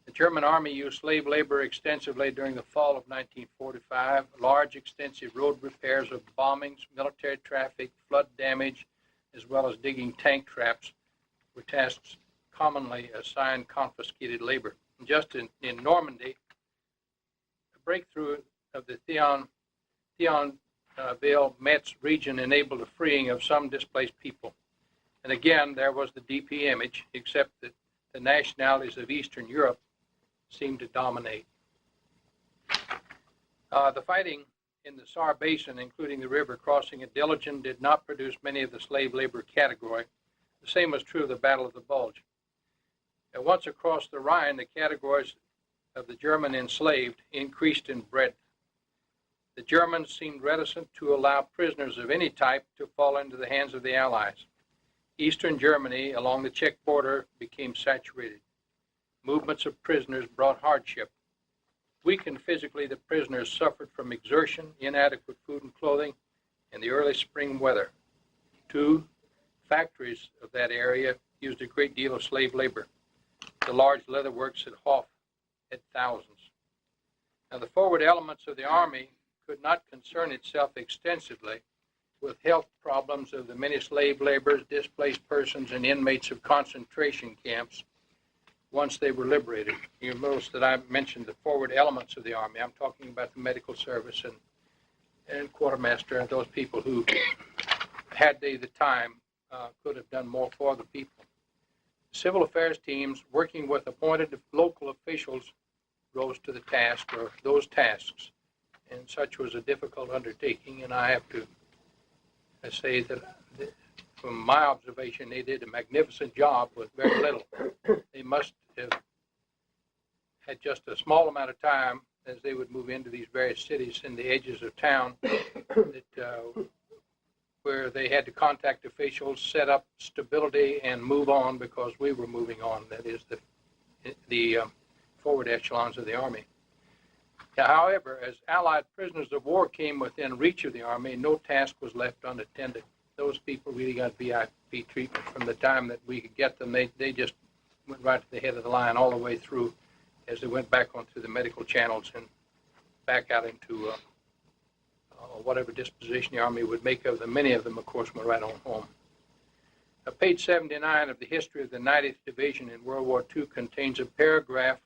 The German army used slave labor extensively during the fall of 1945. Large, extensive road repairs of bombings, military traffic, flood damage, as well as digging tank traps were tasks commonly assigned confiscated labor. And just in Normandy, a breakthrough of the Thionville Metz region enabled the freeing of some displaced people. And again, there was the DP image, except that the nationalities of Eastern Europe seemed to dominate. The fighting in the Saar Basin, including the river crossing at Dillingen, did not produce many of the slave labor category. The same was true of the Battle of the Bulge. And once across the Rhine, the categories of the German enslaved increased in breadth. The Germans seemed reticent to allow prisoners of any type to fall into the hands of the Allies. Eastern Germany, along the Czech border, became saturated. Movements of prisoners brought hardship. Weakened physically, the prisoners suffered from exertion, inadequate food and clothing, and the early spring weather. 2, factories of that area used a great deal of slave labor. The large leather works at Hof had thousands. Now, the forward elements of the army could not concern itself extensively with health problems of the many slave laborers, displaced persons, and inmates of concentration camps once they were liberated. You notice that I mentioned the forward elements of the army. I'm talking about the medical service and and quartermaster, and those people who, had they the time, could have done more for the people. Civil affairs teams working with appointed local officials rose to the task, or those tasks, and such was a difficult undertaking. And I have to say that from my observation, they did a magnificent job with very little. They must have had just a small amount of time as they would move into these various cities in the edges of town that, where they had to contact officials, set up stability, and move on because we were moving on. That is the forward echelons of the Army. Now, however, as Allied prisoners of war came within reach of the Army, no task was left unattended. Those people really got VIP treatment from the time that we could get them. They just went right to the head of the line all the way through as they went back onto the medical channels and back out into whatever disposition the Army would make of them. Many of them, of course, went right on home. Now, page 79 of the history of the 90th Division in World War II contains a paragraph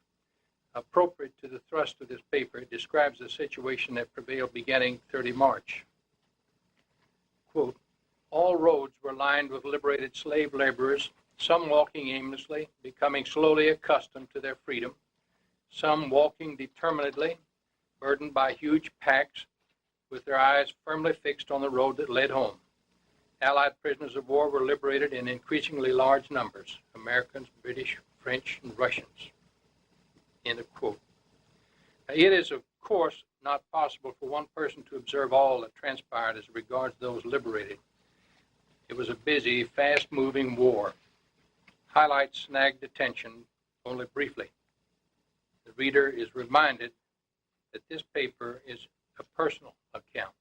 appropriate to the thrust of this paper. It describes the situation that prevailed beginning 30 March. Quote, all roads were lined with liberated slave laborers, some walking aimlessly, becoming slowly accustomed to their freedom, some walking determinedly, burdened by huge packs, with their eyes firmly fixed on the road that led home. Allied prisoners of war were liberated in increasingly large numbers, Americans, British, French, and Russians. End of quote. Now, it is, of course, not possible for one person to observe all that transpired as regards those liberated. It was a busy, fast-moving war. Highlights snagged attention only briefly. The reader is reminded that this paper is a personal account.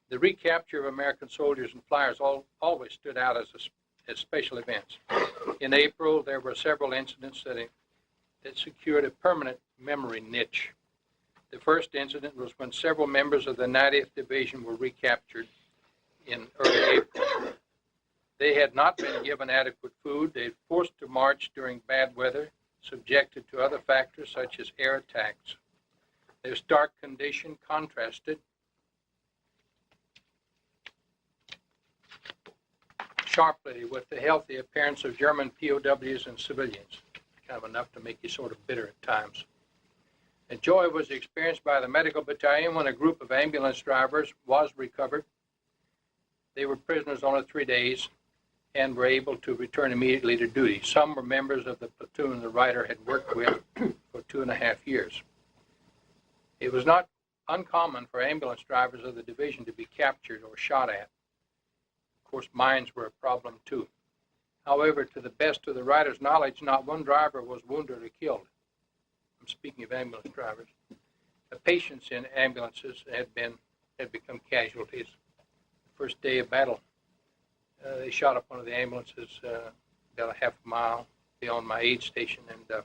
The recapture of American soldiers and flyers always stood out as special events. In April, there were several incidents that secured a permanent memory niche. The first incident was when several members of the 90th Division were recaptured in early April. They had not been given adequate food. They were forced to march during bad weather, subjected to other factors such as air attacks. Their stark condition contrasted sharply with the healthy appearance of German POWs and civilians, kind of enough to make you sort of bitter at times. And joy was experienced by the medical battalion when a group of ambulance drivers was recovered. They were prisoners only 3 days and were able to return immediately to duty. Some were members of the platoon the writer had worked with for 2.5 years. It was not uncommon for ambulance drivers of the division to be captured or shot at. Of course, mines were a problem too. However, to the best of the writer's knowledge, not one driver was wounded or killed. I'm speaking of ambulance drivers. The patients in ambulances had become casualties. The first day of battle, they shot up one of the ambulances about a half a mile beyond my aid station, and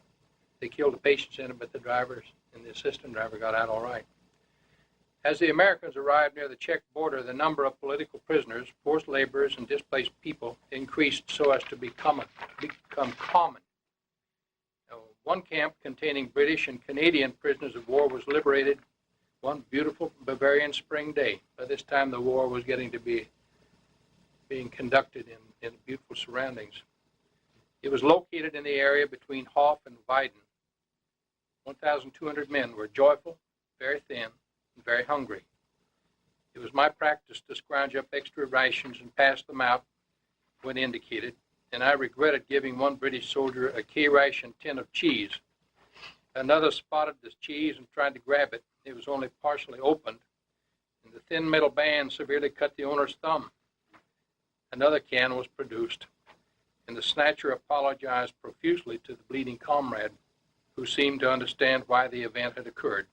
they killed the patients in it, but the drivers and the assistant driver got out all right. As the Americans arrived near the Czech border, the number of political prisoners, forced laborers, and displaced people increased so as to become common. One camp containing British and Canadian prisoners of war was liberated one beautiful Bavarian spring day. By this time, the war was getting to be being conducted in beautiful surroundings. It was located in the area between Hof and Weiden. 1,200 men were joyful, very thin, and very hungry. It was my practice to scrounge up extra rations and pass them out when indicated, and I regretted giving one British soldier a K-ration tin of cheese. Another spotted this cheese and tried to grab it. It was only partially opened, and the thin metal band severely cut the owner's thumb. Another can was produced, and the snatcher apologized profusely to the bleeding comrade, who seemed to understand why the event had occurred.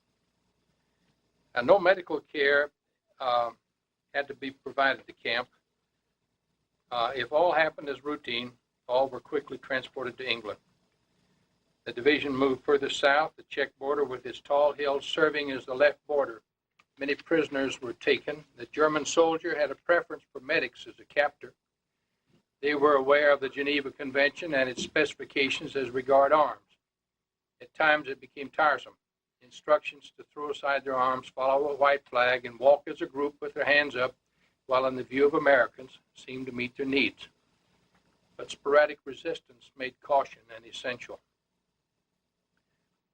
And no medical care had to be provided to camp. If all happened as routine, all were quickly transported to England. The division moved further south, the Czech border with its tall hills serving as the left border. Many prisoners were taken. The German soldier had a preference for medics as a captor. They were aware of the Geneva Convention and its specifications as regard arms. At times it became tiresome. In Instructions to throw aside their arms, follow a white flag, and walk as a group with their hands up while in the view of Americans seemed to meet their needs. But sporadic resistance made caution an essential.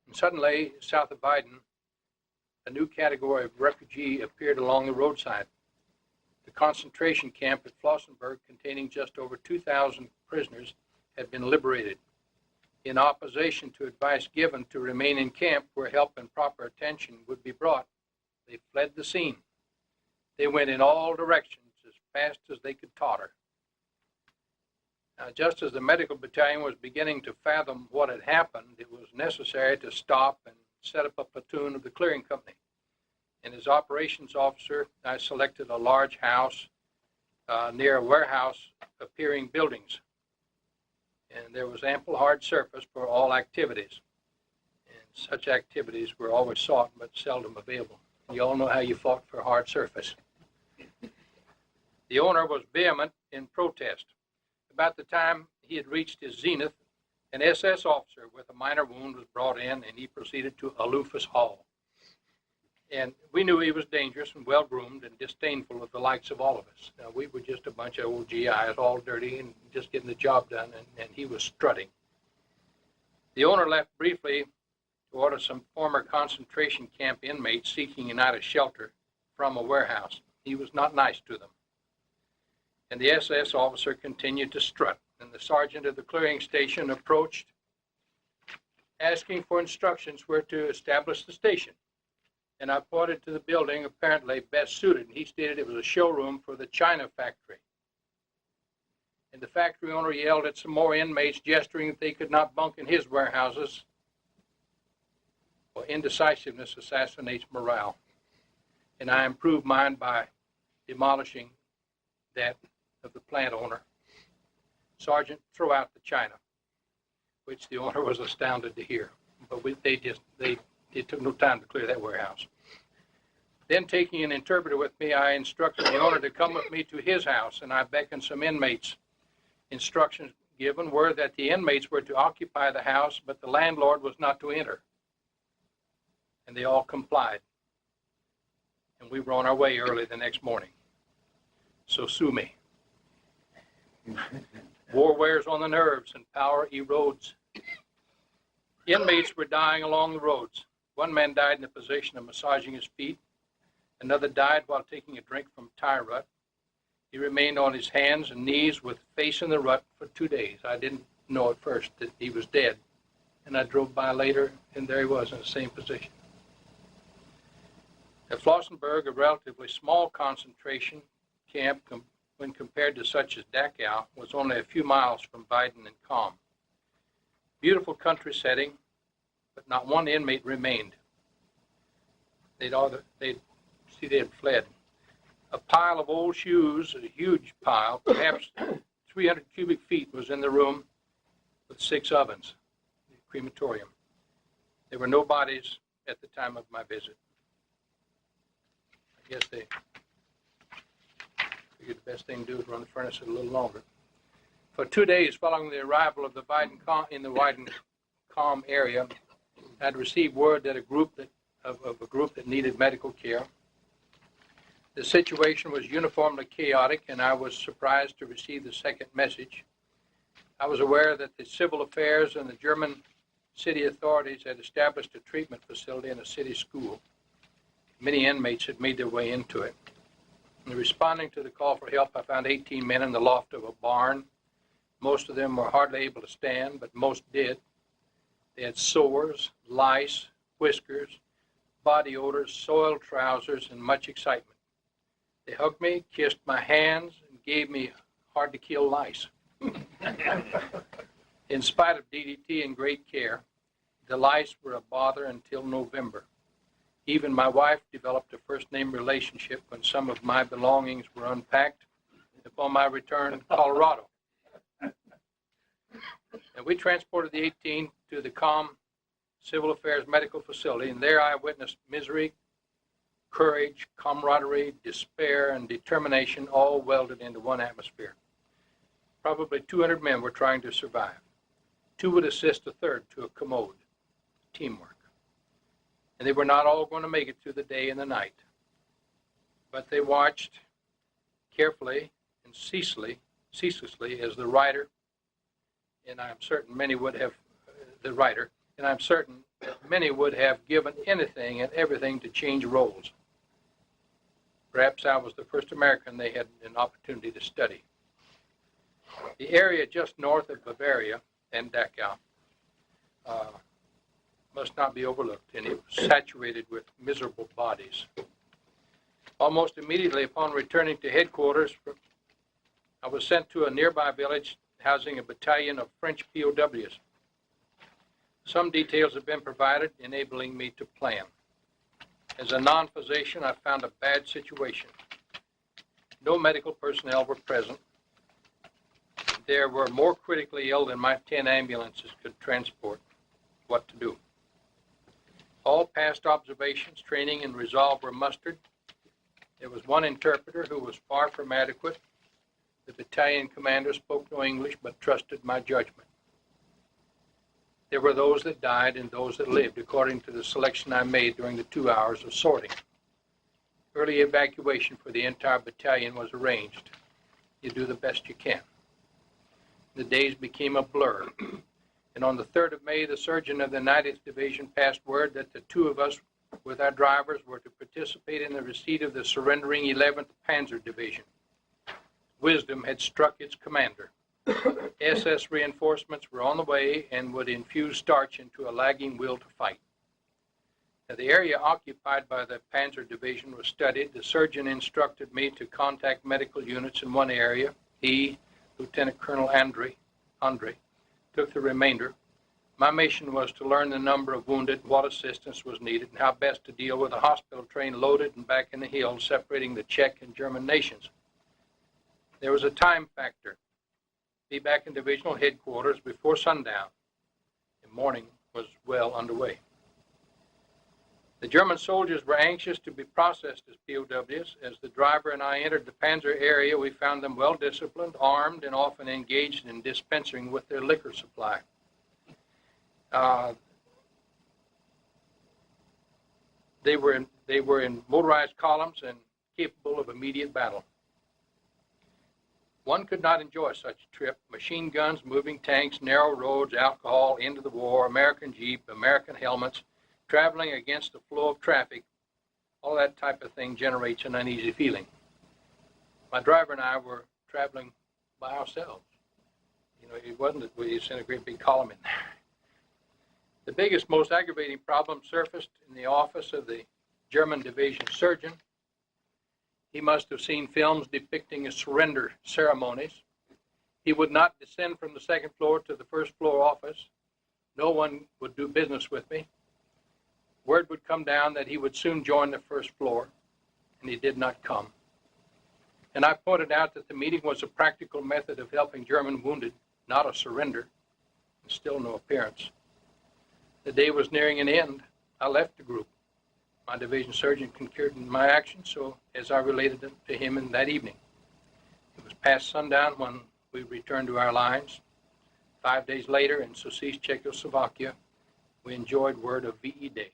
And suddenly, south of Biden, a new category of refugee appeared along the roadside. The concentration camp at Flossenburg, containing just over 2,000 prisoners, had been liberated. In opposition to advice given to remain in camp where help and proper attention would be brought, they fled the scene. They went in all directions as fast as they could totter. Now, just as the medical battalion was beginning to fathom what had happened, it was necessary to stop and set up a platoon of the clearing company. And as operations officer, I selected a large house near a warehouse appearing buildings. And there was ample hard surface for all activities. And such activities were always sought but seldom available. You all know how you fought for hard surface. The owner was vehement in protest. About the time he had reached his zenith, an SS officer with a minor wound was brought in, and he proceeded to aloof us all. And we knew he was dangerous and well-groomed and disdainful of the likes of all of us. Now, we were just a bunch of old GIs, all dirty and just getting the job done, and he was strutting. The owner left briefly to order some former concentration camp inmates seeking United shelter from a warehouse. He was not nice to them. And the SS officer continued to strut, and the sergeant of the clearing station approached, asking for instructions where to establish the station. And I pointed to the building apparently best suited, and he stated it was a showroom for the China factory. And the factory owner yelled at some more inmates, gesturing that they could not bunk in his warehouses. Well, indecisiveness assassinates morale. And I improved mine by demolishing that of the plant owner. Sergeant, throw out the China, which the owner was astounded to hear. But it took no time to clear that warehouse. Then, taking an interpreter with me, I instructed the owner to come with me to his house, and I beckoned some inmates. Instructions given were that the inmates were to occupy the house, but the landlord was not to enter. And they all complied. And we were on our way early the next morning. So sue me. War wears on the nerves and power erodes. Inmates were dying along the roads. One man died in the position of massaging his feet. Another died while taking a drink from a tire rut. He remained on his hands and knees with face in the rut for 2 days. I didn't know at first that he was dead. And I drove by later, and there he was in the same position. At Flossenburg, a relatively small concentration camp when compared to such as Dachau, was only a few miles from Biden and Calm. Beautiful country setting, but not one inmate remained. They had fled. A pile of old shoes, a huge pile, perhaps 300 cubic feet, was in the room with 6 ovens, the crematorium. There were no bodies at the time of my visit. I guess they figured the best thing to do is run the furnace a little longer. For 2 days following the arrival of the Biden Calm area, I'd received word that a group that needed medical care. The situation was uniformly chaotic, and I was surprised to receive the second message. I was aware that the civil affairs and the German city authorities had established a treatment facility and a city school. Many inmates had made their way into it. In responding to the call for help, I found 18 men in the loft of a barn. Most of them were hardly able to stand, but most did. They had sores, lice, whiskers, body odors, soiled trousers, and much excitement. They hugged me, kissed my hands, and gave me hard-to-kill lice. In spite of DDT and great care, the lice were a bother until November. Even my wife developed a first-name relationship when some of my belongings were unpacked upon my return to Colorado. And we transported the 18 to the Calm Civil Affairs Medical Facility, and there I witnessed misery, courage, camaraderie, despair, and determination all welded into one atmosphere. Probably 200 men were trying to survive. 2 would assist a third to a commode. Teamwork. and they were not all going to make it through the day and the night. But they watched carefully and ceaselessly as the writer, and I'm certain many would have, the writer, and I'm certain that many would have given anything and everything to change roles. Perhaps I was the first American they had an opportunity to study. The area just north of Bavaria and Dachau must not be overlooked, and it was saturated with miserable bodies. Almost immediately upon returning to headquarters, I was sent to a nearby village housing a battalion of French POWs. Some details have been provided, enabling me to plan. As a non-physician, I found a bad situation. No medical personnel were present. There were more critically ill than my 10 ambulances could transport. What to do? All past observations, training, and resolve were mustered. There was one interpreter who was far from adequate. The battalion commander spoke no English but trusted my judgment. There were those that died and those that lived according to the selection I made during the 2 hours of sorting. Early evacuation for the entire battalion was arranged. You do the best you can. The days became a blur. And on the 3rd of May, the surgeon of the 90th Division passed word that the 2 of us with our drivers were to participate in the receipt of the surrendering 11th Panzer Division. Wisdom had struck its commander. SS reinforcements were on the way and would infuse starch into a lagging will to fight. Now, the area occupied by the Panzer Division was studied. The surgeon instructed me to contact medical units in one area. He, Lieutenant Colonel Andre, took the remainder. My mission was to learn the number of wounded, what assistance was needed, and how best to deal with a hospital train loaded and back in the hills separating the Czech and German nations. There was a time factor. Be back in divisional headquarters before sundown. The morning was well underway. The German soldiers were anxious to be processed as POWs. As the driver and I entered the Panzer area, we found them well disciplined, armed, and often engaged in dispensing with their liquor supply. They were in motorized columns and capable of immediate battle. One could not enjoy such a trip. Machine guns, moving tanks, narrow roads, alcohol, into the war, American Jeep, American helmets, traveling against the flow of traffic, all that type of thing generates an uneasy feeling. My driver and I were traveling by ourselves. You know, it wasn't that we sent a great big column in there. The biggest, most aggravating problem surfaced in the office of the German division surgeon. He must have seen films depicting surrender ceremonies. He would not descend from the 2nd floor to the 1st floor office. No one would do business with me. Word would come down that he would soon join the 1st floor, and he did not come. And I pointed out that the meeting was a practical method of helping German wounded, not a surrender, and still no appearance. The day was nearing an end. I left the group. My division surgeon concurred in my actions, so as I related it to him in that evening. It was past sundown when we returned to our lines. 5 days later in Sosis, Czechoslovakia, we enjoyed word of VE Day.